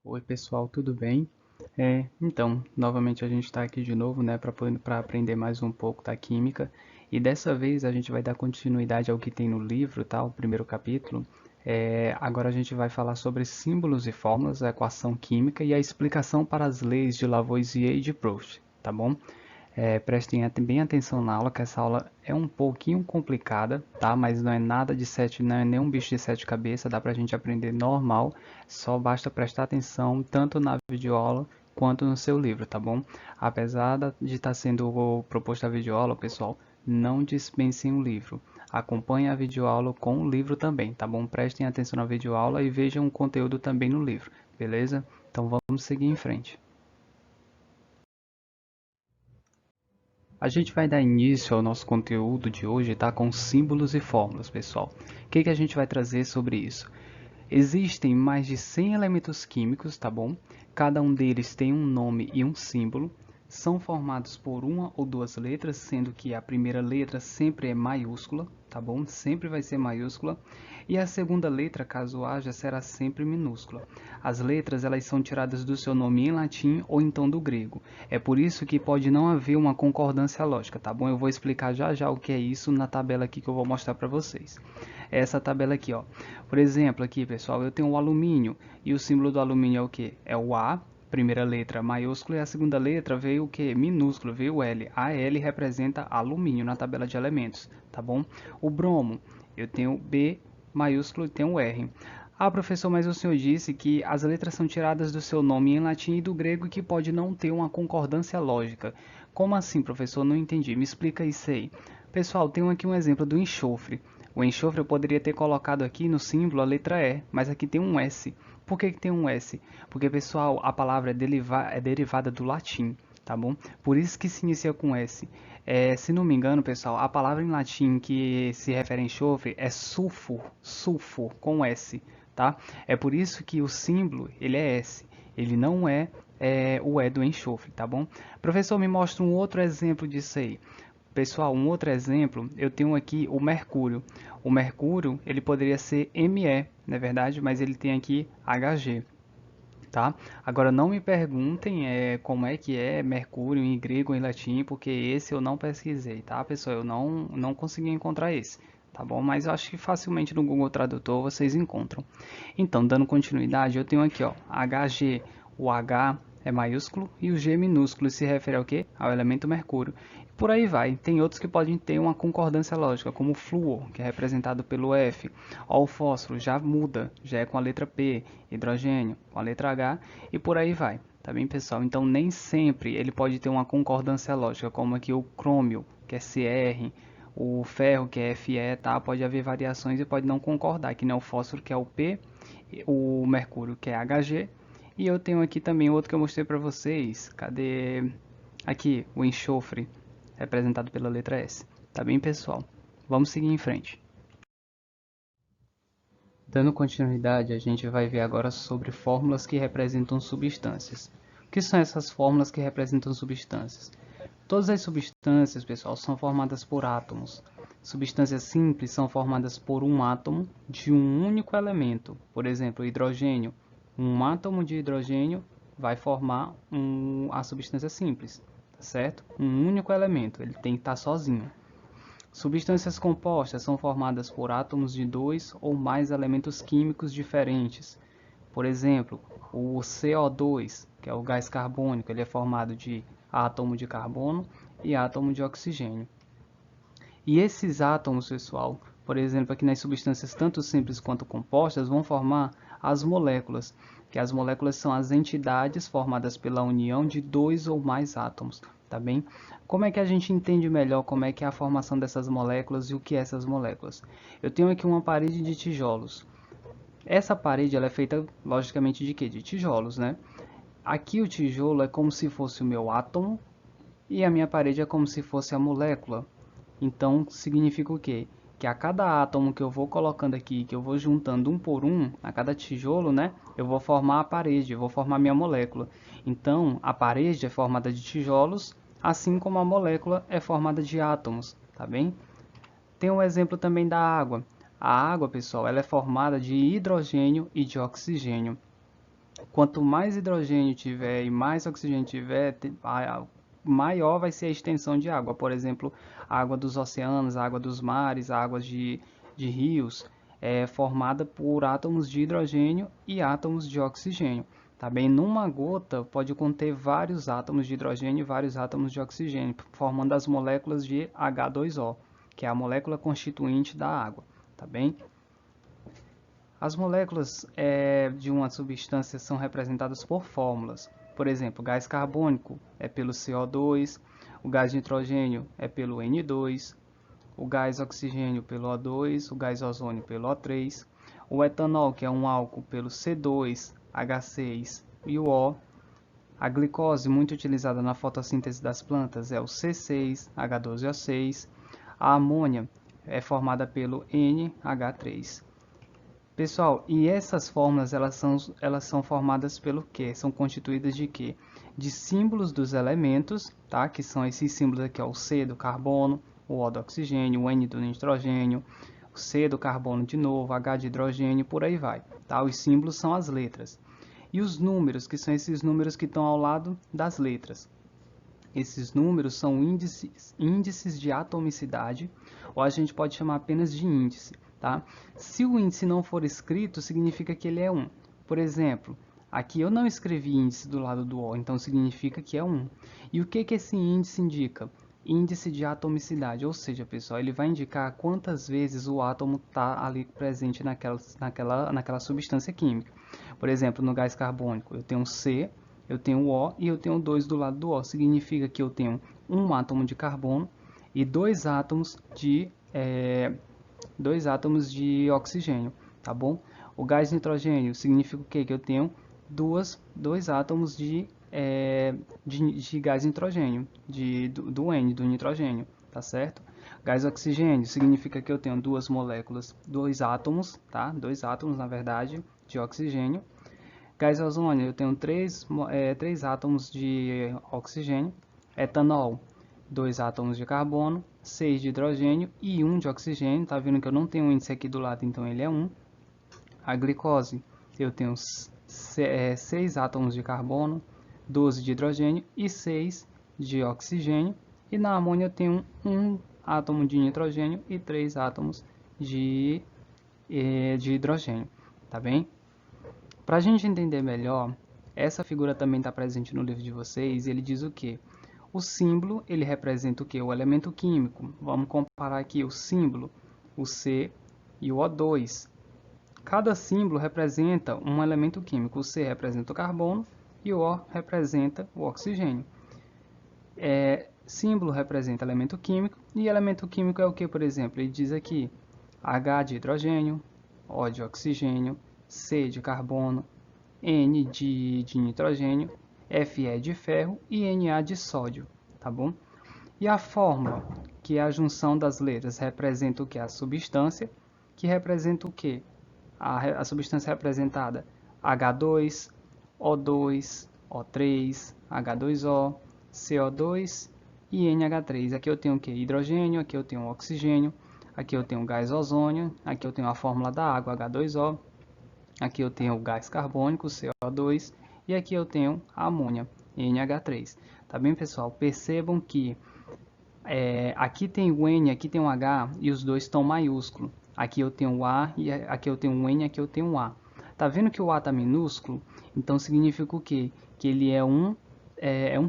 Oi pessoal, tudo bem? Então, novamente a gente está aqui de novo, né, para aprender mais um pouco da química. E dessa vez a gente vai dar continuidade ao que tem no livro, tá? O primeiro capítulo. Agora a gente vai falar sobre símbolos e fórmulas, a equação química e a explicação para as leis de Lavoisier e de Proust, tá bom? Prestem bem atenção na aula, que essa aula é um pouquinho complicada, tá? Mas não é nada de sete, não é nenhum bicho de sete cabeças, dá pra gente aprender normal, só basta prestar atenção tanto na videoaula quanto no seu livro, tá bom? Apesar de estar sendo proposto a videoaula, pessoal, não dispensem o livro. Acompanhe a videoaula com o livro também, tá bom? Prestem atenção na videoaula e vejam o conteúdo também no livro, beleza? Então vamos seguir em frente. A gente vai dar início ao nosso conteúdo de hoje, tá? Com símbolos e fórmulas, pessoal. O que a gente vai trazer sobre isso? Existem mais de 100 elementos químicos, tá bom? Cada um deles tem um nome e um símbolo. São formados por uma ou duas letras, sendo que a primeira letra sempre é maiúscula, tá bom? Sempre vai ser maiúscula. E a segunda letra, caso haja, será sempre minúscula. As letras elas são tiradas do seu nome em latim ou então do grego. É por isso que pode não haver uma concordância lógica, tá bom? Eu vou explicar já já o que é isso na tabela aqui que eu vou mostrar para vocês. Essa tabela aqui, ó. Por exemplo, aqui, pessoal, eu tenho o alumínio e o símbolo do alumínio é o que? É o A, primeira letra maiúscula, e a segunda letra veio o que? Minúscula, veio o L. A L representa alumínio na tabela de elementos, tá bom? O bromo, eu tenho B maiúsculo e tenho o R. Ah, professor, mas o senhor disse que as letras são tiradas do seu nome em latim e do grego e que pode não ter uma concordância lógica. Como assim, professor? Não entendi. Me explica isso aí. Pessoal, tenho aqui um exemplo do enxofre. O enxofre eu poderia ter colocado aqui no símbolo a letra E, mas aqui tem um S. Por que tem um S? Porque, pessoal, a palavra é derivada do latim, tá bom? Por isso que se inicia com S. Se não me engano, pessoal, a palavra em latim que se refere a enxofre é sulfur, sulfur, com S, tá? É por isso que o símbolo, ele é S, ele não é o E do enxofre, tá bom? Professor, me mostra um outro exemplo disso aí. Pessoal, um outro exemplo, eu tenho aqui o mercúrio. O mercúrio, ele poderia ser Me, não é verdade? Mas ele tem aqui Hg, tá? Agora não me perguntem como é que é mercúrio em grego ou em latim, porque esse eu não pesquisei, tá, pessoal? Eu não consegui encontrar esse, tá bom? Mas eu acho que facilmente no Google Tradutor vocês encontram. Então, dando continuidade, eu tenho aqui, ó, Hg, o H é maiúsculo e o G minúsculo se refere ao quê? Ao elemento mercúrio. Por aí vai. Tem outros que podem ter uma concordância lógica, como o flúor, que é representado pelo F. Ó, o fósforo já muda, já é com a letra P, hidrogênio com a letra H e por aí vai. Tá bem, pessoal? Então, nem sempre ele pode ter uma concordância lógica, como aqui o crômio, que é Cr, o ferro, que é Fe, tá? Pode haver variações e pode não concordar, que nem o fósforo, que é o P, o mercúrio, que é Hg, e eu tenho aqui também outro que eu mostrei para vocês. Cadê? Aqui, o enxofre, representado pela letra S. Tá bem, pessoal? Vamos seguir em frente. Dando continuidade, a gente vai ver agora sobre fórmulas que representam substâncias. O que são essas fórmulas que representam substâncias? Todas as substâncias, pessoal, são formadas por átomos. Substâncias simples são formadas por um átomo de um único elemento. Por exemplo, o hidrogênio. Um átomo de hidrogênio vai formar a substância simples, tá certo? Um único elemento, ele tem que estar sozinho. Substâncias compostas são formadas por átomos de dois ou mais elementos químicos diferentes. Por exemplo, o CO2, que é o gás carbônico, ele é formado de átomo de carbono e átomo de oxigênio. E esses átomos, pessoal, por exemplo, aqui nas substâncias tanto simples quanto compostas, vão formar as moléculas, que as moléculas são as entidades formadas pela união de dois ou mais átomos, tá bem? Como é que a gente entende melhor como é que é a formação dessas moléculas e o que é essas moléculas? Eu tenho aqui uma parede de tijolos. Essa parede ela é feita, logicamente, de quê? De tijolos, né? Aqui o tijolo é como se fosse o meu átomo e a minha parede é como se fosse a molécula. Então, significa o quê? Que a cada átomo que eu vou colocando aqui, que eu vou juntando um por um, a cada tijolo, né? Eu vou formar a parede, eu vou formar a minha molécula. Então, a parede é formada de tijolos, assim como a molécula é formada de átomos, tá bem? Tem um exemplo também da água. A água, pessoal, ela é formada de hidrogênio e de oxigênio. Quanto mais hidrogênio tiver e mais oxigênio tiver, maior vai ser a extensão de água. Por exemplo, a água dos oceanos, a água dos mares, a água de rios, é formada por átomos de hidrogênio e átomos de oxigênio. Tá bem? Numa gota pode conter vários átomos de hidrogênio e vários átomos de oxigênio, formando as moléculas de H2O, que é a molécula constituinte da água. Tá bem? As moléculas de uma substância são representadas por fórmulas. Por exemplo, o gás carbônico é pelo CO2, o gás nitrogênio é pelo N2, o gás oxigênio pelo O2, o gás ozônio pelo O3, o etanol, que é um álcool, pelo C2, H6 e o O. A glicose, muito utilizada na fotossíntese das plantas, é o C6, H12O6. A amônia é formada pelo NH3. Pessoal, e essas fórmulas elas são formadas pelo quê? São constituídas de quê? De símbolos dos elementos, tá? Que são esses símbolos aqui, ó, o C do carbono, o O do oxigênio, o N do nitrogênio, o C do carbono de novo, H de hidrogênio, por aí vai, tá? Os símbolos são as letras. E os números, que são esses números que estão ao lado das letras. Esses números são índices de atomicidade, ou a gente pode chamar apenas de índice. Tá? Se o índice não for escrito, significa que ele é 1. Por exemplo, aqui eu não escrevi índice do lado do O, então significa que é 1. E o que esse índice indica? Índice de atomicidade, ou seja, pessoal, ele vai indicar quantas vezes o átomo está ali presente naquela substância química. Por exemplo, no gás carbônico, eu tenho C, eu tenho O e eu tenho 2 do lado do O. Significa que eu tenho um átomo de carbono e dois átomos de oxigênio, tá bom? O gás nitrogênio significa o quê? Que eu tenho dois átomos de gás nitrogênio, do N, do nitrogênio, tá certo? Gás oxigênio significa que eu tenho duas moléculas, dois átomos, tá? Dois átomos, na verdade, de oxigênio. Gás ozônio, eu tenho três átomos de oxigênio. Etanol, 2 átomos de carbono, 6 de hidrogênio e 1 de oxigênio. Tá vendo que eu não tenho um índice aqui do lado, então ele é 1. A glicose, eu tenho 6 átomos de carbono, 12 de hidrogênio e 6 de oxigênio. E na amônia eu tenho 1 átomo de nitrogênio e 3 átomos de hidrogênio. Tá bem? Para a gente entender melhor, essa figura também está presente no livro de vocês, e ele diz o quê? O símbolo, ele representa o quê? O elemento químico. Vamos comparar aqui o símbolo, o C e o O2. Cada símbolo representa um elemento químico. O C representa o carbono e o O representa o oxigênio. Símbolo representa elemento químico, e elemento químico é o que, por exemplo? Ele diz aqui H de hidrogênio, O de oxigênio, C de carbono, N de nitrogênio, Fe de ferro e Na de sódio, tá bom? E a fórmula, que é a junção das letras, representa o que? A substância, que representa o que? A substância representada H2, O2, O3, H2O, CO2 e NH3. Aqui eu tenho o que? Hidrogênio, aqui eu tenho oxigênio, aqui eu tenho gás ozônio, aqui eu tenho a fórmula da água, H2O, aqui eu tenho o gás carbônico, CO2, e aqui eu tenho a amônia, NH3. Tá bem, pessoal? Percebam que aqui tem o N, aqui tem o H, e os dois estão maiúsculos. Aqui eu tenho o A, e aqui eu tenho o N, e aqui eu tenho o A. Tá vendo que o A está minúsculo? Então significa o quê? Que ele é um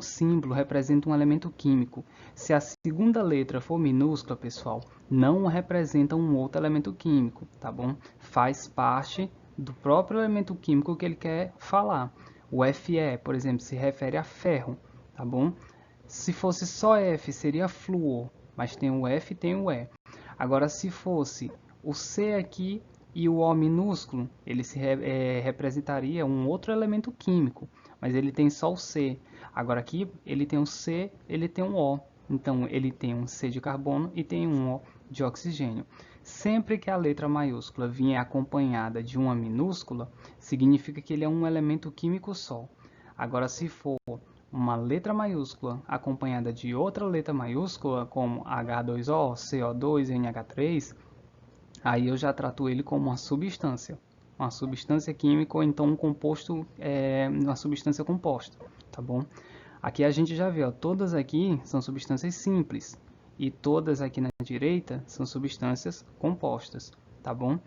símbolo, representa um elemento químico. Se a segunda letra for minúscula, pessoal, não representa um outro elemento químico, tá bom? Faz parte do próprio elemento químico que ele quer falar. O Fe, por exemplo, se refere a ferro, tá bom? Se fosse só F, seria flúor, mas tem o F e tem o E. Agora, se fosse o C aqui e o O minúsculo, ele representaria um outro elemento químico, mas ele tem só o C. Agora aqui ele tem um C, ele tem um O. Então ele tem um C de carbono e tem um O de oxigênio. Sempre que a letra maiúscula vier acompanhada de uma minúscula, significa que ele é um elemento químico só. Agora, se for uma letra maiúscula acompanhada de outra letra maiúscula, como H2O, CO2, NH3, aí eu já trato ele como uma substância, uma substância química ou então um composto, uma substância composta, tá bom? Aqui a gente já viu, ó, todas aqui são substâncias simples e todas aqui na direita são substâncias compostas, tá bom?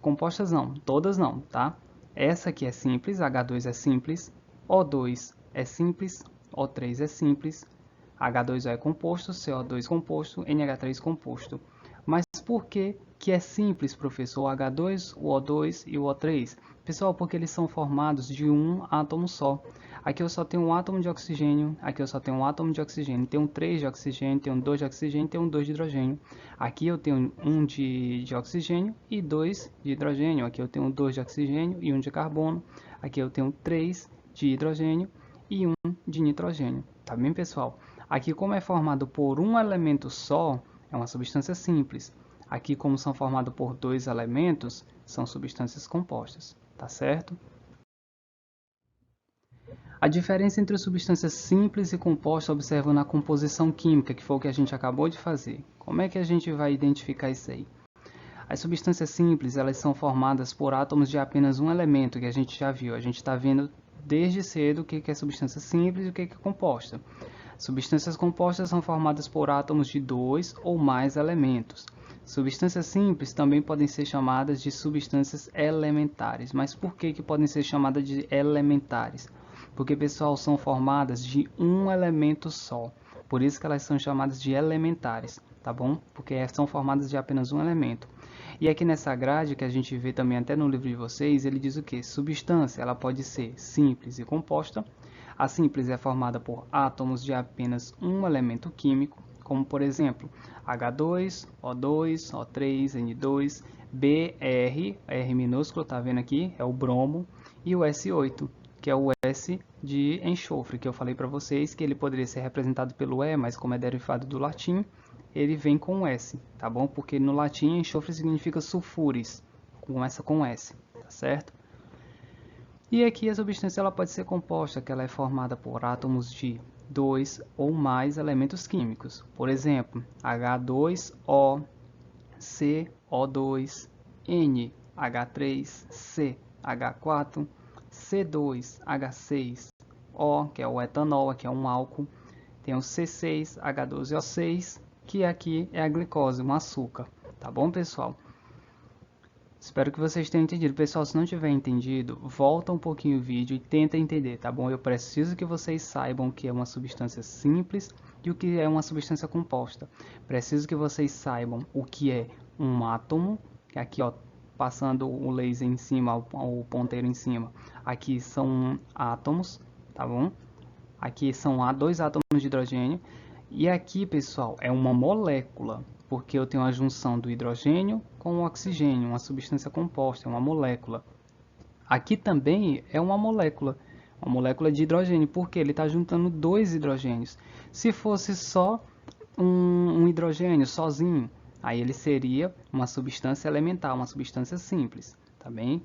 Compostas não, todas não, tá? Essa aqui é simples, H2 é simples, O2 é simples, O3 é simples, H2O é composto, CO2 composto, NH3 composto. Mas por que é simples, professor? O H2, o O2 e o O3? Pessoal, porque eles são formados de um átomo só. Aqui eu só tenho um átomo de oxigênio, aqui eu só tenho um átomo de oxigênio, tem um 3 de oxigênio, tem um 2 de oxigênio, tem um 2 de hidrogênio. Aqui eu tenho um de oxigênio e 2 de hidrogênio. Aqui eu tenho 2 de oxigênio e 1 de carbono. Aqui eu tenho 3 de hidrogênio e 1 de nitrogênio. Tá bem, pessoal? Aqui, como é formado por um elemento só, é uma substância simples. Aqui, como são formados por dois elementos, são substâncias compostas. Tá certo? A diferença entre substâncias simples e compostas observa na composição química, que foi o que a gente acabou de fazer. Como é que a gente vai identificar isso aí? As substâncias simples, elas são formadas por átomos de apenas um elemento, que a gente já viu. A gente está vendo desde cedo o que é substância simples e o que é composta. Substâncias compostas são formadas por átomos de dois ou mais elementos. Substâncias simples também podem ser chamadas de substâncias elementares. Mas por que podem ser chamadas de elementares? Porque, pessoal, são formadas de um elemento só. Por isso que elas são chamadas de elementares, tá bom? Porque são formadas de apenas um elemento. E aqui nessa grade, que a gente vê também até no livro de vocês, ele diz o que? Substância, ela pode ser simples e composta. A simples é formada por átomos de apenas um elemento químico, como por exemplo, H2, O2, O3, N2, Br, R minúsculo, tá vendo aqui? É o bromo, e o S8, que é o S de enxofre, que eu falei para vocês que ele poderia ser representado pelo E, mas como é derivado do latim, ele vem com S, tá bom? Porque no latim enxofre significa sulfures, começa com S, tá certo? E aqui a substância ela pode ser composta, que ela é formada por átomos de dois ou mais elementos químicos. Por exemplo, H2O, CO2, NH3, CH4, C2H6O, que é o etanol, aqui é um álcool. Tem o C6H12O6, que aqui é a glicose, um açúcar. Tá bom, pessoal? Espero que vocês tenham entendido. Pessoal, se não tiver entendido, volta um pouquinho o vídeo e tenta entender, tá bom? Eu preciso que vocês saibam o que é uma substância simples e o que é uma substância composta. Preciso que vocês saibam o que é um átomo, aqui ó, passando o laser em cima, o ponteiro em cima. Aqui são átomos, tá bom? Aqui são dois átomos de hidrogênio. E aqui, pessoal, é uma molécula, porque eu tenho a junção do hidrogênio com o oxigênio, uma substância composta, é uma molécula. Aqui também é uma molécula de hidrogênio, porque ele está juntando dois hidrogênios. Se fosse só um hidrogênio sozinho, aí ele seria uma substância elementar, uma substância simples, tá bem?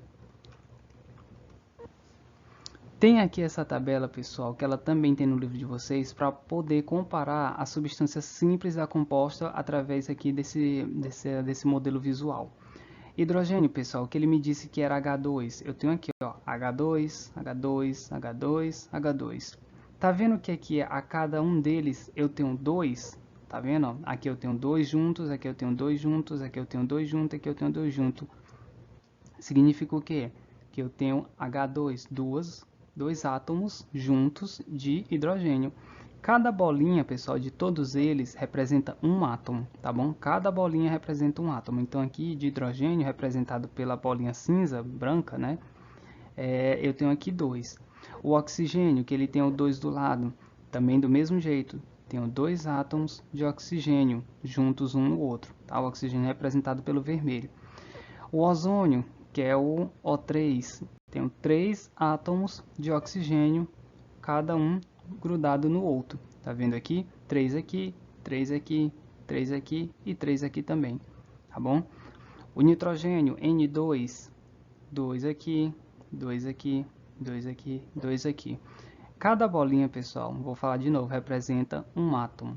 Tem aqui essa tabela, pessoal, que ela também tem no livro de vocês, para poder comparar a substância simples e a composta através aqui desse modelo visual. Hidrogênio, pessoal, que ele me disse que era H2. Eu tenho aqui, ó, H2, H2, H2, H2. Tá vendo que aqui a cada um deles eu tenho dois? Tá vendo? Aqui eu tenho dois juntos, aqui eu tenho dois juntos, aqui eu tenho dois juntos, aqui eu tenho dois juntos. Significa o quê? Que eu tenho H2, dois átomos juntos de hidrogênio. Cada bolinha, pessoal, de todos eles representa um átomo, tá bom? Cada bolinha representa um átomo. Então aqui de hidrogênio, representado pela bolinha cinza, branca, né? Eu tenho aqui dois. O oxigênio, que ele tem o 2 do lado, também do mesmo jeito. Tenho dois átomos de oxigênio juntos um no outro, tá? O oxigênio é representado pelo vermelho. O ozônio, que é o O3, tenho três átomos de oxigênio, cada um grudado no outro. Tá vendo aqui? Três aqui, três aqui, três aqui e três aqui também. Tá bom? O nitrogênio N2, dois aqui, dois aqui, dois aqui, dois aqui. Cada bolinha, pessoal, vou falar de novo, representa um átomo.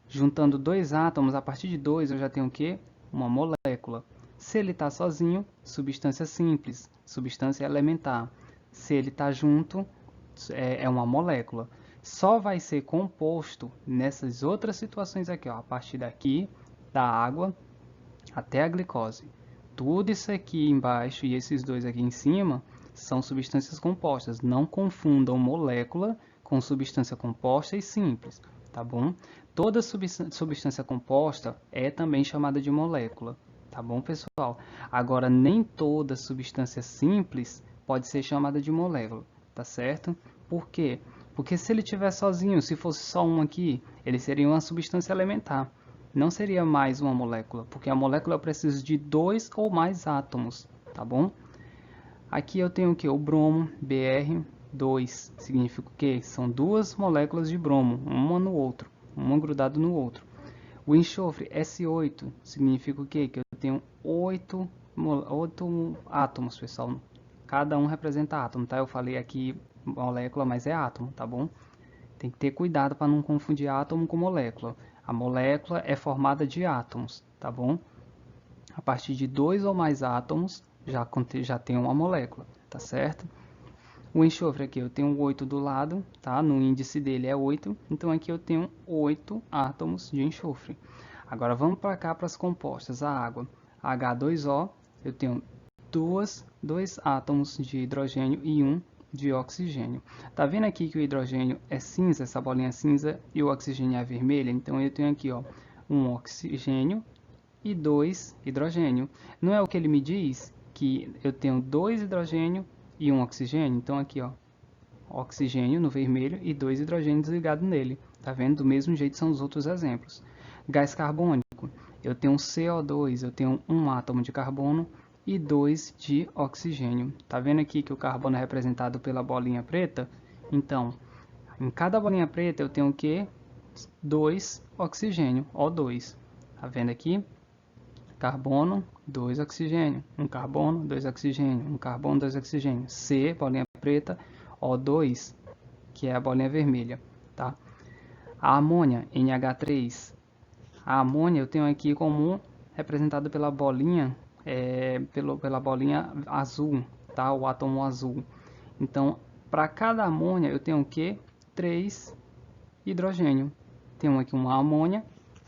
Juntando dois átomos, a partir de dois eu já tenho o quê? Uma molécula. Se ele está sozinho, substância simples, substância elementar. Se ele está junto, é uma molécula. Só vai ser composto nessas outras situações aqui, ó, a partir daqui, da água até a glicose. Tudo isso aqui embaixo e esses dois aqui em cima são substâncias compostas. Não confundam molécula com substância composta e simples, tá bom? Toda substância composta é também chamada de molécula, tá bom, pessoal? Agora, nem toda substância simples pode ser chamada de molécula, tá certo? Por quê? Porque se ele estiver sozinho, se fosse só um aqui, ele seria uma substância elementar. Não seria mais uma molécula, porque a molécula precisa de 2 ou mais átomos, tá bom? Aqui eu tenho o que? O bromo, Br2, significa o quê? São duas moléculas de bromo, uma no outro, uma grudada no outro. O enxofre, S8, significa o quê? Que eu tenho 8 átomos, pessoal. Cada um representa átomo, tá? Eu falei aqui molécula, mas é átomo, tá bom? Tem que ter cuidado para não confundir átomo com molécula. A molécula é formada de átomos, tá bom? A partir de 2 ou mais átomos, já tem uma molécula, tá certo? O enxofre aqui eu tenho 8 do lado, tá? No índice dele é 8, então aqui eu tenho 8 átomos de enxofre. Agora vamos para cá para as compostas, a água. H2O, eu tenho 2 átomos de hidrogênio e 1 de oxigênio. Tá vendo aqui que o hidrogênio é cinza, essa bolinha cinza, e o oxigênio é vermelha? Então eu tenho aqui, ó, um oxigênio e 2 hidrogênio. Não é o que ele me diz? Que eu tenho 2 hidrogênio e 1 oxigênio? Então aqui, ó, oxigênio no vermelho e 2 hidrogênios ligados nele. Tá vendo? Do mesmo jeito são os outros exemplos. Gás carbônico. Eu tenho CO2, eu tenho um átomo de carbono e 2 de oxigênio. Tá vendo aqui que o carbono é representado pela bolinha preta? Então, em cada bolinha preta eu tenho o quê? 2 oxigênio, O2. Tá vendo aqui? Carbono, 2 oxigênio. Um carbono, 2 oxigênio. Um carbono, 2 oxigênio. C, bolinha preta, O2, que é a bolinha vermelha, tá? A amônia, NH3. A amônia eu tenho aqui como representada pela bolinha, pela bolinha azul, tá? O átomo azul. Então, para cada amônia eu tenho o quê? 3 hidrogênio. Tenho aqui uma amônia,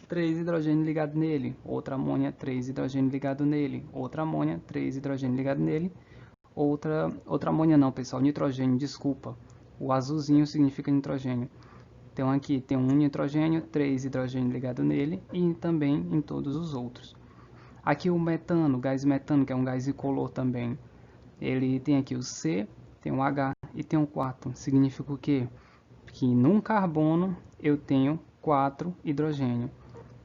3 hidrogênio ligado nele. Outra amônia, 3 hidrogênio ligado nele. Outra amônia, 3 hidrogênio ligado nele. Outra amônia não, pessoal, nitrogênio, desculpa. O azulzinho significa nitrogênio. Então aqui tem um nitrogênio, 3 hidrogênio ligado nele e também em todos os outros. Aqui o metano, gás metano, que é um gás incolor também. Ele tem aqui o C, tem o H e tem o 4. Significa o quê? Que num carbono eu tenho 4 hidrogênio.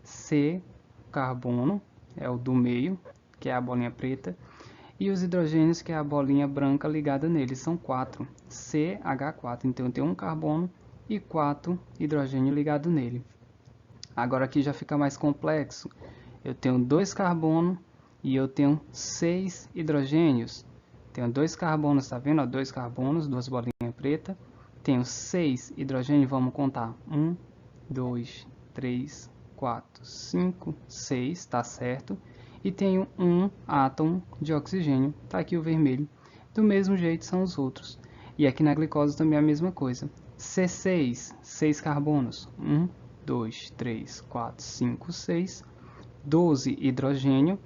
C, carbono, é o do meio, que é a bolinha preta. E os hidrogênios, que é a bolinha branca ligada nele, são 4. CH4. Então eu tenho um carbono e 4 hidrogênio ligado nele. Agora aqui já fica mais complexo. Eu tenho 2 carbonos e eu tenho 6 hidrogênios. Tenho 2 carbonos, tá vendo? 2 carbonos, 2 bolinhas pretas. Tenho 6 hidrogênios, vamos contar. 1, 2, 3, 4, 5, 6, tá certo? E tenho um átomo de oxigênio, tá aqui o vermelho. Do mesmo jeito são os outros. E aqui na glicose também é a mesma coisa. C6, 6 carbonos. 1, 2, 3, 4, 5, 6. 12 hidrogênio.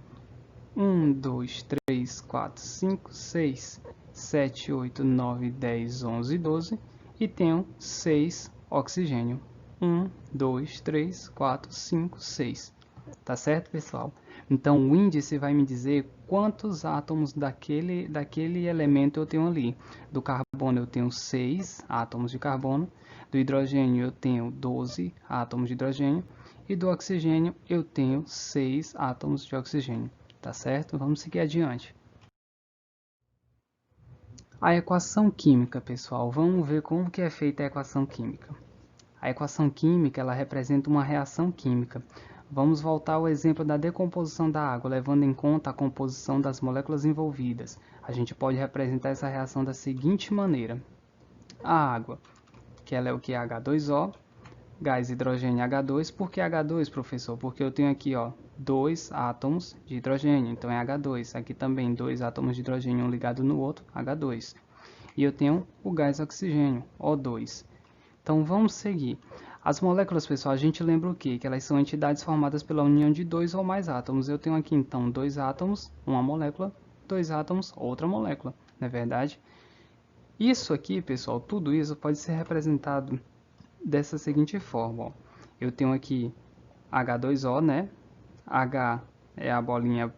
1, 2, 3, 4, 5, 6, 7, 8, 9, 10, 11, 12. E tenho 6 oxigênio. 1, 2, 3, 4, 5, 6. Tá certo, pessoal? Então, o índice vai me dizer quantos átomos daquele elemento eu tenho ali. Do carbono eu tenho 6 átomos de carbono, do hidrogênio eu tenho 12 átomos de hidrogênio e do oxigênio eu tenho 6 átomos de oxigênio. Tá certo? Vamos seguir adiante. A equação química, pessoal. Vamos ver como que é feita a equação química. A equação química ela representa uma reação química. Vamos voltar ao exemplo da decomposição da água, levando em conta a composição das moléculas envolvidas. A gente pode representar essa reação da seguinte maneira. A água, que ela é o que? H2O, gás hidrogênio H2. Por que H2, professor? Porque eu tenho aqui, ó, 2 átomos de hidrogênio, então é H2. Aqui também 2 átomos de hidrogênio um ligado no outro, H2. E eu tenho o gás oxigênio, O2. Então vamos seguir. As moléculas, pessoal, a gente lembra o quê? Que elas são entidades formadas pela união de 2 ou mais átomos. Eu tenho aqui então 2 átomos, uma molécula, 2 átomos, outra molécula, não é verdade? Isso aqui, pessoal, tudo isso pode ser representado dessa seguinte forma. Ó. Eu tenho aqui H2O, né? H é a bolinha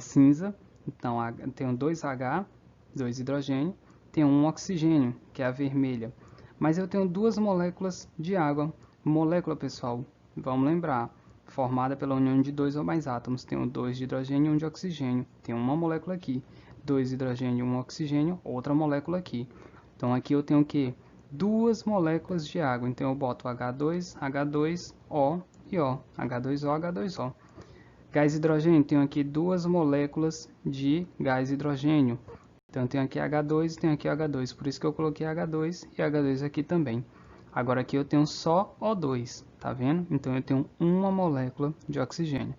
cinza, então tenho 2H, 2 hidrogênio, tenho um oxigênio, que é a vermelha. Mas eu tenho duas moléculas de água. Molécula, pessoal, vamos lembrar, formada pela união de 2 ou mais átomos. Tenho 2 de hidrogênio e 1 de oxigênio. Tenho uma molécula aqui. 2 de hidrogênio e 1 oxigênio, outra molécula aqui. Então aqui eu tenho o quê? Duas moléculas de água. Então eu boto H2, H2O e O. H2O, H2O. Gás hidrogênio, tenho aqui duas moléculas de gás hidrogênio. Então, eu tenho aqui H2 e tenho aqui H2. Por isso que eu coloquei H2 e H2 aqui também. Agora, aqui eu tenho só O2, tá vendo? Então, eu tenho uma molécula de oxigênio.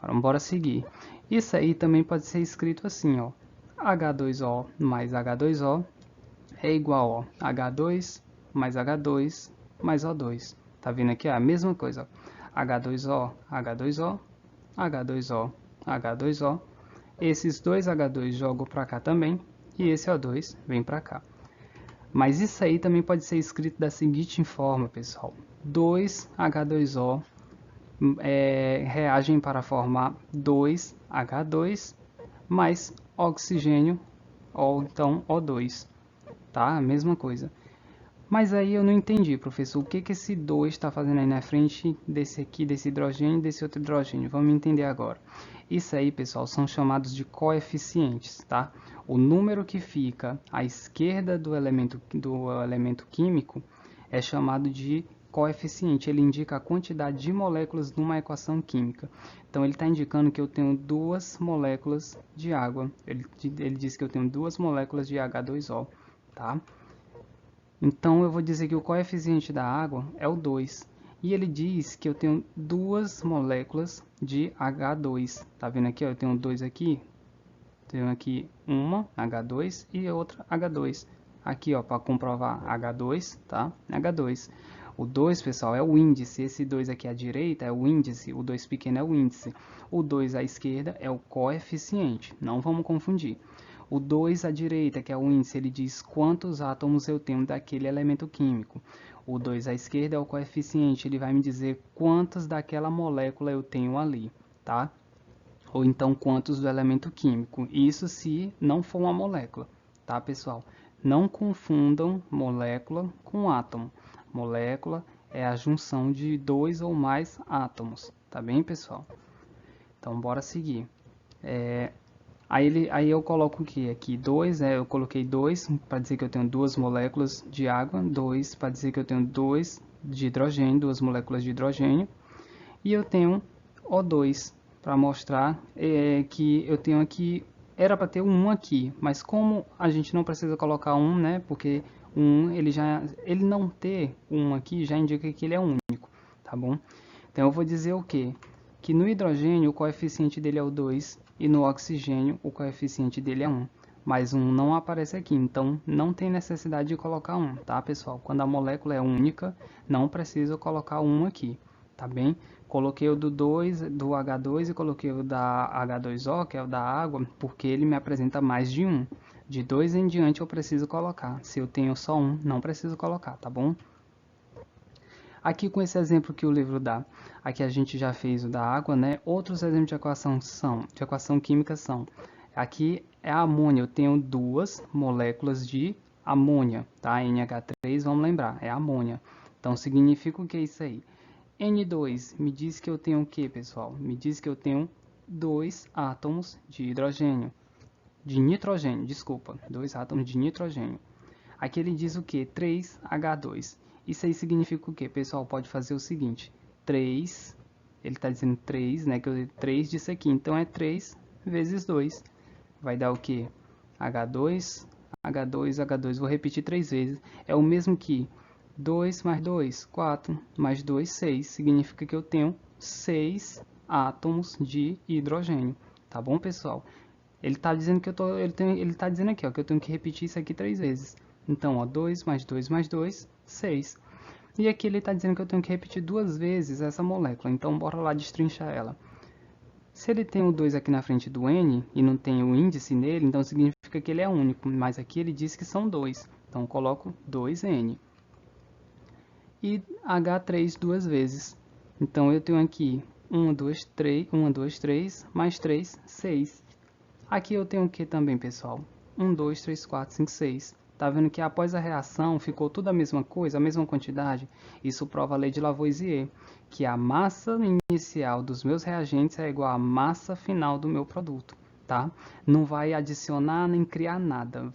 Agora, bora seguir. Isso aí também pode ser escrito assim, ó. H2O mais H2O é igual a H2 mais H2 mais O2. Tá vendo aqui? É a mesma coisa. H2O, H2O, H2O, H2O. Esses dois H2 jogam para cá também e esse O2 vem para cá. Mas isso aí também pode ser escrito da seguinte forma, pessoal. 2H2O reagem para formar 2H2 mais oxigênio ou então O2, tá? A mesma coisa. Mas aí eu não entendi, professor, o que esse 2 está fazendo aí na frente desse aqui, desse hidrogênio e desse outro hidrogênio. Vamos entender agora. Isso aí, pessoal, são chamados de coeficientes, tá? O número que fica à esquerda do elemento químico é chamado de coeficiente. Ele indica a quantidade de moléculas numa equação química. Então, ele está indicando que eu tenho duas moléculas de água. Ele diz que eu tenho duas moléculas de H2O, tá? Então, eu vou dizer que o coeficiente da água é o 2. E ele diz que eu tenho duas moléculas de H2. Tá vendo aqui? Ó, eu tenho 2 aqui. Tenho aqui uma H2 e outra H2. Aqui, ó, para comprovar H2, tá? H2. O 2, pessoal, é o índice. Esse 2 aqui à direita é o índice. O 2 pequeno é o índice. O 2 à esquerda é o coeficiente. Não vamos confundir. O 2 à direita, que é o índice, ele diz quantos átomos eu tenho daquele elemento químico. O 2 à esquerda é o coeficiente, ele vai me dizer quantos daquela molécula eu tenho ali, tá? Ou então quantos do elemento químico. Isso se não for uma molécula, tá, pessoal? Não confundam molécula com átomo. Molécula é a junção de 2 ou mais átomos, tá bem, pessoal? Então, bora seguir. Aí eu coloco o que? Aqui 2, eu coloquei 2 para dizer que eu tenho duas moléculas de água, 2 para dizer que eu tenho 2 de hidrogênio, duas moléculas de hidrogênio, e eu tenho O2 para mostrar que eu tenho aqui, era para ter um aqui, mas como a gente não precisa colocar um, né? Porque ele não ter um aqui já indica que ele é único, tá bom? Então eu vou dizer o que? Que no hidrogênio o coeficiente dele é o 2 e no oxigênio o coeficiente dele é 1. Mas 1 não aparece aqui, então não tem necessidade de colocar 1, tá, pessoal? Quando a molécula é única, não precisa colocar 1 aqui, tá bem? Coloquei o do H2 e coloquei o da H2O, que é o da água, porque ele me apresenta mais de 1. De 2 em diante eu preciso colocar. Se eu tenho só 1, não preciso colocar, tá bom? Aqui com esse exemplo que o livro dá, aqui a gente já fez o da água, né? Outros exemplos de equação química são, aqui é a amônia, eu tenho duas moléculas de amônia, tá? NH3, vamos lembrar, é amônia. Então significa o que é isso aí? N2 me diz que eu tenho o que, pessoal? Me diz que eu tenho dois átomos de hidrogênio, de nitrogênio, desculpa, dois átomos de nitrogênio. Aqui ele diz o que? 3H2. Isso aí significa o que? Pessoal, pode fazer o seguinte. 3, ele está dizendo 3, né? Que eu 3 disso aqui. Então, é 3 vezes 2. Vai dar o que? H2, H2, H2. Vou repetir 3 vezes. É o mesmo que 2 mais 2, 4, mais 2, 6. Significa que eu tenho 6 átomos de hidrogênio, tá bom, pessoal? Ele está dizendo que ele tá dizendo aqui, ó, que eu tenho que repetir isso aqui 3 vezes. Então, ó, 2 mais 2 mais 2, 6. E aqui ele está dizendo que eu tenho que repetir 2 vezes essa molécula, então bora lá destrinchar ela. Se ele tem o 2 aqui na frente do N e não tem o índice nele, então significa que ele é único, mas aqui ele diz que são 2. Então eu coloco 2N. E H3 duas vezes. Então eu tenho aqui 1, 2, 3, mais 3, 6. Aqui eu tenho o que também, pessoal? 1, 2, 3, 4, 5, 6. Tá vendo que após a reação ficou tudo a mesma coisa, a mesma quantidade? Isso prova a lei de Lavoisier, que a massa inicial dos meus reagentes é igual à massa final do meu produto, tá? Não vai adicionar nem criar nada,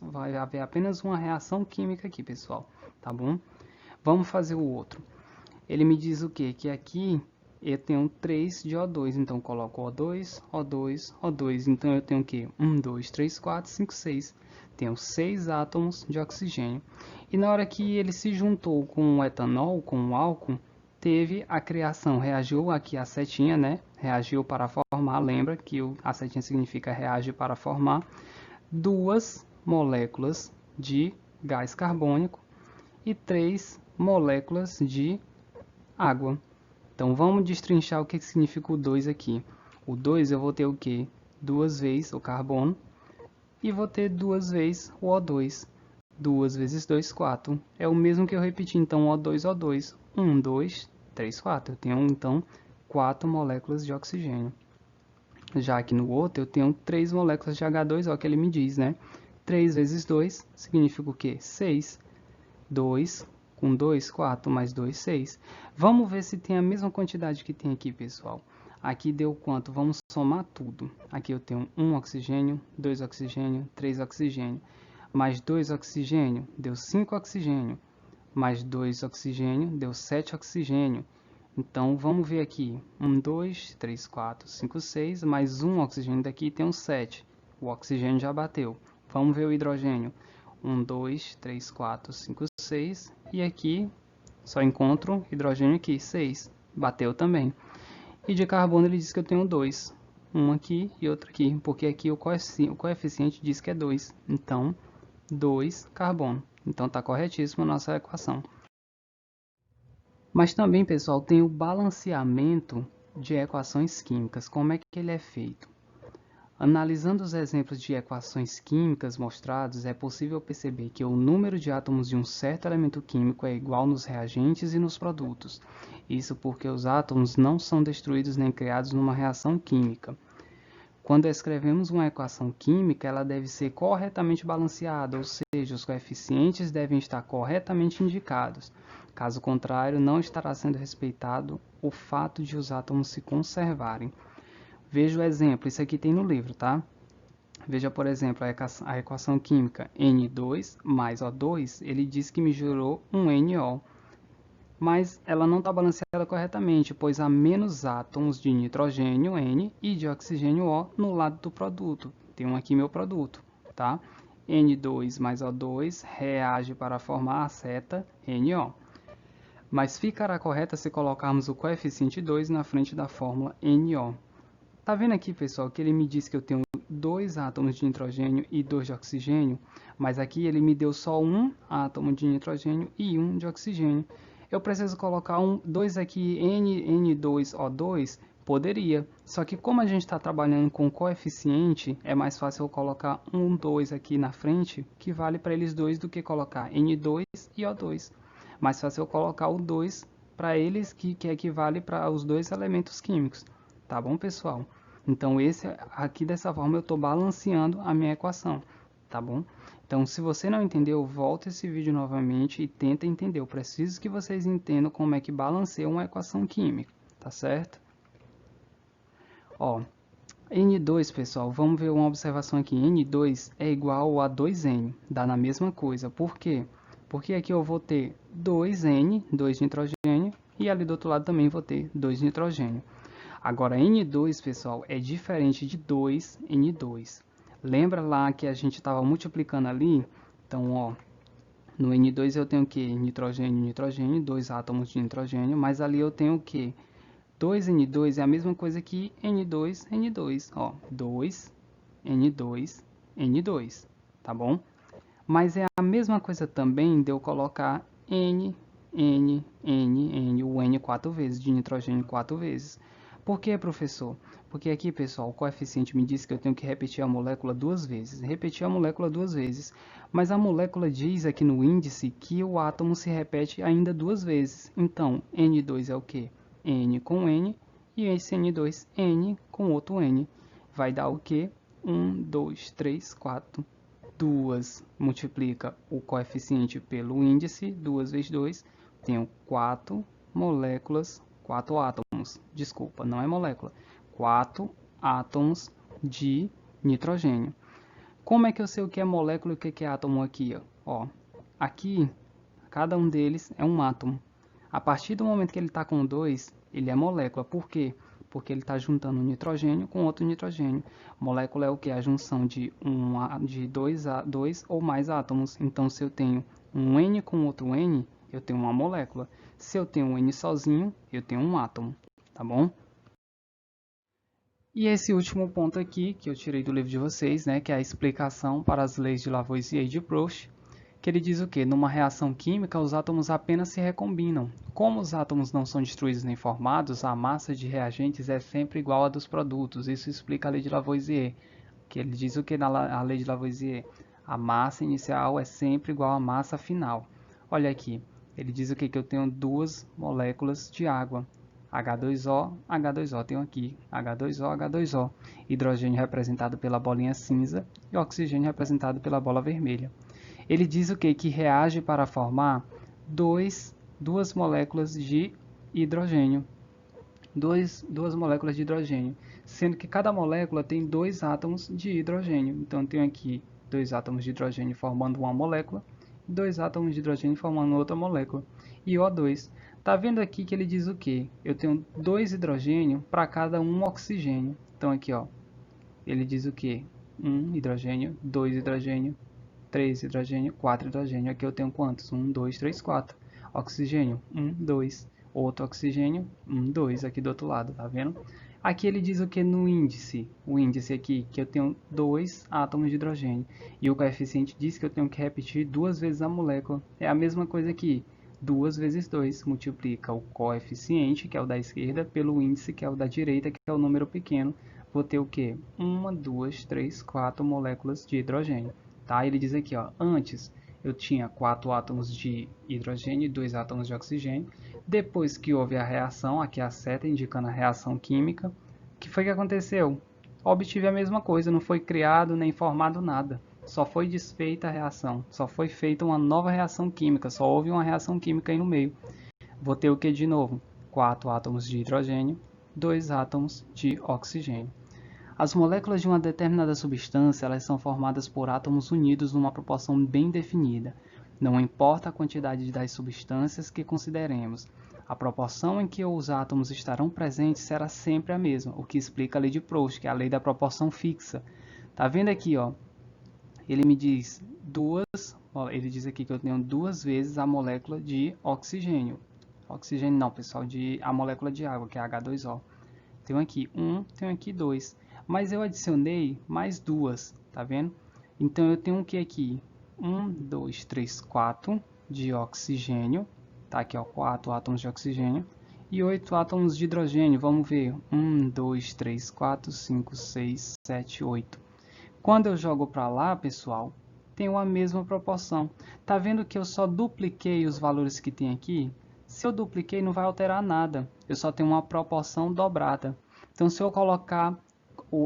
vai haver apenas uma reação química aqui, pessoal, tá bom? Vamos fazer o outro. Ele me diz o quê? Que aqui eu tenho 3 de O2, então eu coloco O2, O2, O2, então eu tenho o quê? 1, 2, 3, 4, 5, 6. Tenho 6 átomos de oxigênio. E na hora que ele se juntou com o etanol, com o álcool, teve a criação, reagiu aqui a setinha, né? Reagiu para formar, lembra que a setinha significa reage para formar, 2 moléculas de gás carbônico e 3 moléculas de água. Então vamos destrinchar o que significa o 2 aqui. O 2 eu vou ter o quê? 2 vezes o carbono e vou ter 2 vezes o O2. 2 vezes 2, 4. É o mesmo que eu repeti, então O2, O2. 1, 2, 3, 4. Eu tenho então 4 moléculas de oxigênio. Já aqui no outro eu tenho 3 moléculas de H2O, que ele me diz, né? 3 vezes 2 significa o quê? 6. 2 com 2, 4, mais 2, 6. Vamos ver se tem a mesma quantidade que tem aqui, pessoal. Aqui deu quanto? Vamos somar tudo. Aqui eu tenho 1 oxigênio, 2 oxigênio, 3 oxigênio. Mais 2 oxigênio, deu 5 oxigênio. Mais 2 oxigênio, deu 7 oxigênio. Então, vamos ver aqui. 1, 2, 3, 4, 5, 6. Mais 1 oxigênio daqui tem um 7. O oxigênio já bateu. Vamos ver o hidrogênio. 1, 2, 3, 4, 5, 6. E aqui só encontro hidrogênio aqui, 6. Bateu também. E de carbono ele diz que eu tenho 2. Um aqui e outro aqui, porque aqui o coeficiente diz que é 2. Então, 2 carbono. Então está corretíssima a nossa equação. Mas também, pessoal, tem o balanceamento de equações químicas. Como é que ele é feito? Analisando os exemplos de equações químicas mostrados, é possível perceber que o número de átomos de um certo elemento químico é igual nos reagentes e nos produtos. Isso porque os átomos não são destruídos nem criados numa reação química. Quando escrevemos uma equação química, ela deve ser corretamente balanceada, ou seja, os coeficientes devem estar corretamente indicados. Caso contrário, não estará sendo respeitado o fato de os átomos se conservarem. Veja o exemplo, isso aqui tem no livro, tá? Veja, por exemplo, a equação química N2 mais O2, ele diz que me gerou um NO. Mas ela não está balanceada corretamente, pois há menos átomos de nitrogênio, N, e de oxigênio, O, no lado do produto. Tem aqui meu produto, tá? N2 mais O2 reage para formar a seta NO. Mas ficará correta se colocarmos o coeficiente 2 na frente da fórmula NO. Tá vendo aqui, pessoal, que ele me diz que eu tenho 2 átomos de nitrogênio e 2 de oxigênio, mas aqui ele me deu só um átomo de nitrogênio e um de oxigênio. Eu preciso colocar 2 aqui, N2O2? Poderia, só que como a gente está trabalhando com coeficiente, é mais fácil eu colocar 2 aqui na frente, que vale para eles dois, do que colocar N2 e O2. Mais fácil eu colocar o 2 para eles, que equivale para os dois elementos químicos. Tá bom, pessoal? Então, aqui dessa forma eu estou balanceando a minha equação, tá bom? Então, se você não entendeu, volta esse vídeo novamente e tenta entender. Eu preciso que vocês entendam como é que balanceia uma equação química, tá certo? Ó, N2, pessoal, vamos ver uma observação aqui. N2 é igual a 2N, dá na mesma coisa. Por quê? Porque aqui eu vou ter 2N, 2 nitrogênio, e ali do outro lado também vou ter 2 nitrogênio. Agora, N2, pessoal, é diferente de 2N2. Lembra lá que a gente estava multiplicando ali? Então, ó, no N2 eu tenho o que? Nitrogênio, nitrogênio, 2 átomos de nitrogênio, mas ali eu tenho o que? 2N2 é a mesma coisa que N2, N2, ó, 2, N2, N2, tá bom? Mas é a mesma coisa também de eu colocar N, N, N, N, o N 4 vezes, de nitrogênio 4 vezes. Por que, professor? Porque aqui, pessoal, o coeficiente me diz que eu tenho que repetir a molécula 2 vezes. Repetir a molécula 2 vezes. Mas a molécula diz aqui no índice que o átomo se repete ainda 2 vezes. Então, N2 é o quê? N com N. E esse N2, N com outro N. Vai dar o quê? 1, 2, 3, 4. 2 multiplica o coeficiente pelo índice, 2 vezes 2, tenho 4 moléculas, 4 átomos, desculpa, não é molécula, 4 átomos de nitrogênio. Como é que eu sei o que é molécula e o que é átomo aqui? Ó, aqui, cada um deles é um átomo. A partir do momento que ele está com 2, ele é molécula. Por quê? Porque ele está juntando um nitrogênio com outro nitrogênio. Molécula é o que? A junção de dois ou mais átomos. Então, se eu tenho um N com outro N, eu tenho uma molécula. Se eu tenho um N sozinho, eu tenho um átomo. Tá bom? E esse último ponto aqui, que eu tirei do livro de vocês, né, que é a explicação para as leis de Lavoisier e de Proust, que ele diz o quê? Numa reação química, os átomos apenas se recombinam. Como os átomos não são destruídos nem formados, a massa de reagentes é sempre igual à dos produtos. Isso explica a lei de Lavoisier, que ele diz o que na lei de Lavoisier? A massa inicial é sempre igual à massa final. Olha aqui, ele diz o que? Que eu tenho duas moléculas de água. H2O, H2O, tenho aqui H2O, H2O. Hidrogênio representado pela bolinha cinza e oxigênio representado pela bola vermelha. Ele diz o que? Que reage para formar duas moléculas de hidrogênio. Duas moléculas de hidrogênio, sendo que cada molécula tem 2 átomos de hidrogênio. Então, eu tenho aqui 2 átomos de hidrogênio formando uma molécula, 2 átomos de hidrogênio formando outra molécula, e O2. Tá vendo aqui que ele diz o que? Eu tenho 2 hidrogênio para cada um oxigênio. Então, aqui, ó, ele diz o que? 1 hidrogênio, 2 hidrogênio, 3 hidrogênio, 4 hidrogênio. Aqui eu tenho quantos? 1, 2, 3, 4. Oxigênio, 1, 2. Outro oxigênio, 1, 2. Aqui do outro lado, tá vendo? Aqui ele diz o que no índice? O índice aqui, que eu tenho 2 átomos de hidrogênio. E o coeficiente diz que eu tenho que repetir 2 vezes a molécula. É a mesma coisa aqui. 2 vezes 2 multiplica o coeficiente, que é o da esquerda, pelo índice, que é o da direita, que é o número pequeno. Vou ter o quê? 1, 2, 3, 4 moléculas de hidrogênio. Tá? Ele diz aqui, ó, antes eu tinha 4 átomos de hidrogênio e 2 átomos de oxigênio. Depois que houve a reação, aqui a seta indicando a reação química, o que foi que aconteceu? Obtive a mesma coisa, não foi criado nem formado nada. Só foi desfeita a reação, só foi feita uma nova reação química, só houve uma reação química aí no meio. Vou ter o que de novo? 4 átomos de hidrogênio, 2 átomos de oxigênio. As moléculas de uma determinada substância elas são formadas por átomos unidos numa proporção bem definida. Não importa a quantidade das substâncias que consideremos, a proporção em que os átomos estarão presentes será sempre a mesma, o que explica a lei de Proust, que é a lei da proporção fixa. Tá vendo aqui, ó? Ele me diz ele diz aqui que eu tenho 2 vezes a molécula de oxigênio. Oxigênio não, pessoal, a molécula de água, que é H2O. Tenho aqui 1, tenho aqui 2. Mas eu adicionei mais 2, tá vendo? Então eu tenho o que aqui? 1, 2, 3, 4 de oxigênio. Tá aqui, ó, 4 átomos de oxigênio. E 8 átomos de hidrogênio. Vamos ver. 1, 2, 3, 4, 5, 6, 7, 8. Quando eu jogo para lá, pessoal, tem a mesma proporção. Tá vendo que eu só dupliquei os valores que tem aqui? Se eu dupliquei, não vai alterar nada. Eu só tenho uma proporção dobrada. Então, se eu colocar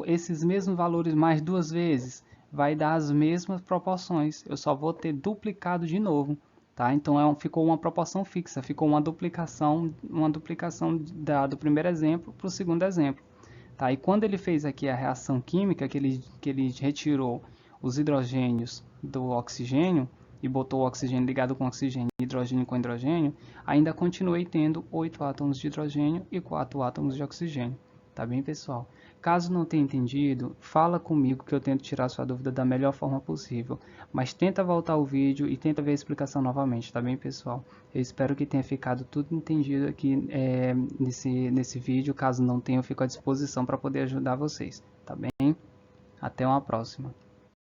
esses mesmos valores mais 2 vezes, vai dar as mesmas proporções. Eu só vou ter duplicado de novo. Tá? Então, ficou uma proporção fixa. Ficou uma duplicação do primeiro exemplo para o segundo exemplo. Tá? E quando ele fez aqui a reação química, que ele retirou os hidrogênios do oxigênio e botou o oxigênio ligado com oxigênio e hidrogênio com hidrogênio, ainda continuei tendo 8 átomos de hidrogênio e 4 átomos de oxigênio. tá bem, pessoal? Caso não tenha entendido, fala comigo que eu tento tirar sua dúvida da melhor forma possível, mas tenta voltar o vídeo e tenta ver a explicação novamente, tá bem, pessoal? Eu espero que tenha ficado tudo entendido aqui nesse vídeo. Caso não tenha, eu fico à disposição para poder ajudar vocês, tá bem? Até uma próxima.